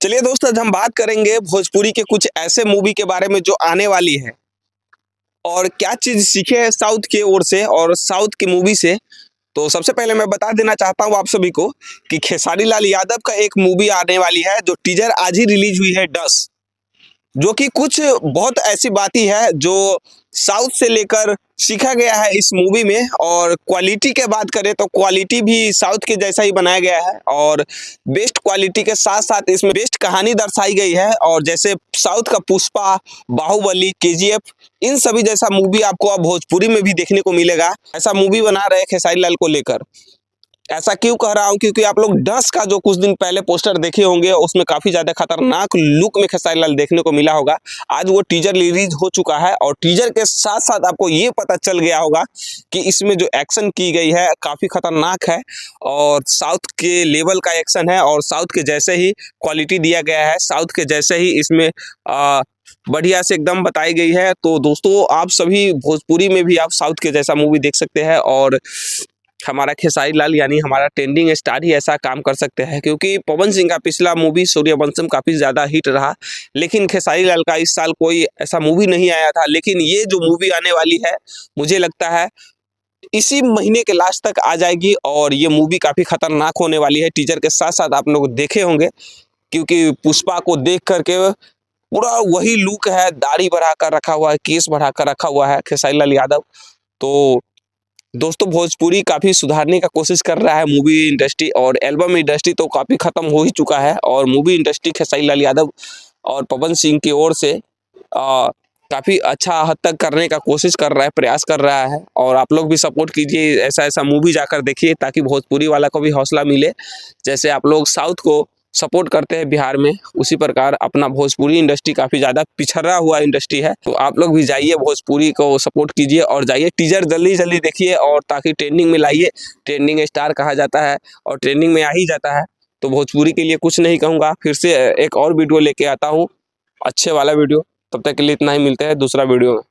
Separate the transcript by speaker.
Speaker 1: चलिए दोस्त, आज हम बात करेंगे भोजपुरी के कुछ ऐसे मूवी के बारे में जो आने वाली है और क्या चीज़ सीखे हैं साउथ की ओर से और साउथ की मूवी से। तो सबसे पहले मैं बता देना चाहता हूँ आप सभी को कि खेसारी लाल यादव का एक मूवी आने वाली है जो टीजर आज ही रिलीज हुई है, डस, जो कि कुछ बहुत ऐसी बातें है जो साउथ से लेकर सीखा गया है इस मूवी में। और क्वालिटी के बात करें तो क्वालिटी भी साउथ के जैसा ही बनाया गया है और बेस्ट क्वालिटी के साथ साथ इसमें बेस्ट कहानी दर्शाई गई है। और जैसे साउथ का पुष्पा, बाहुबली, केजीएफ, इन सभी जैसा मूवी आपको अब भोजपुरी में भी देखने को मिलेगा। ऐसा मूवी बना रहे खेसारी लाल को लेकर। ऐसा क्यों कह रहा हूँ, क्योंकि आप लोग डस का जो कुछ दिन पहले पोस्टर देखे होंगे उसमें काफी ज्यादा खतरनाक लुक में खेसारी लाल देखने को मिला होगा। आज वो टीजर रिलीज हो चुका है और टीजर के साथ साथ आपको ये पता चल गया होगा कि इसमें जो एक्शन की गई है काफी खतरनाक है और साउथ के लेवल का एक्शन है और साउथ के जैसे ही क्वालिटी दिया गया है, साउथ के जैसे ही इसमें बढ़िया से एकदम बताई गई है। तो दोस्तों, आप सभी भोजपुरी में भी आप साउथ के जैसा मूवी देख सकते हैं और हमारा खेसारी लाल यानी हमारा ट्रेंडिंग स्टार ही ऐसा काम कर सकते हैं। क्योंकि पवन सिंह का पिछला मूवी सूर्यवंशम काफ़ी ज़्यादा हिट रहा, लेकिन खेसारी लाल का इस साल कोई ऐसा मूवी नहीं आया था। लेकिन ये जो मूवी आने वाली है मुझे लगता है इसी महीने के लास्ट तक आ जाएगी और ये मूवी काफ़ी खतरनाक होने वाली है। टीजर के साथ साथ आप लोग देखे होंगे, क्योंकि पुष्पा को देख करके पूरा वही लुक है, दाढ़ी बढ़ाकर रखा हुआ है, केस बढ़ाकर रखा हुआ है खेसारी लाल यादव। तो दोस्तों, भोजपुरी काफ़ी सुधारने का कोशिश कर रहा है मूवी इंडस्ट्री, और एल्बम इंडस्ट्री तो काफ़ी ख़त्म हो ही चुका है और मूवी इंडस्ट्री खेसारी लाल यादव और पवन सिंह की ओर से काफ़ी अच्छा हद तक करने का कोशिश कर रहा है, प्रयास कर रहा है। और आप लोग भी सपोर्ट कीजिए, ऐसा ऐसा मूवी जाकर देखिए ताकि भोजपुरी वाला को भी हौसला मिले। जैसे आप लोग साउथ को सपोर्ट करते हैं बिहार में, उसी प्रकार अपना भोजपुरी इंडस्ट्री काफ़ी ज़्यादा पिछड़ा हुआ इंडस्ट्री है। तो आप लोग भी जाइए, भोजपुरी को सपोर्ट कीजिए और जाइए टीजर जल्दी जल्दी देखिए और ताकि ट्रेंडिंग में लाइए। ट्रेंडिंग स्टार कहा जाता है और ट्रेंडिंग में आ ही जाता है। तो भोजपुरी के लिए कुछ नहीं कहूँगा, फिर से एक और वीडियो लेके आता हूँ, अच्छे वाला वीडियो। तब तक के लिए इतना ही, मिलते हैं दूसरा वीडियो में।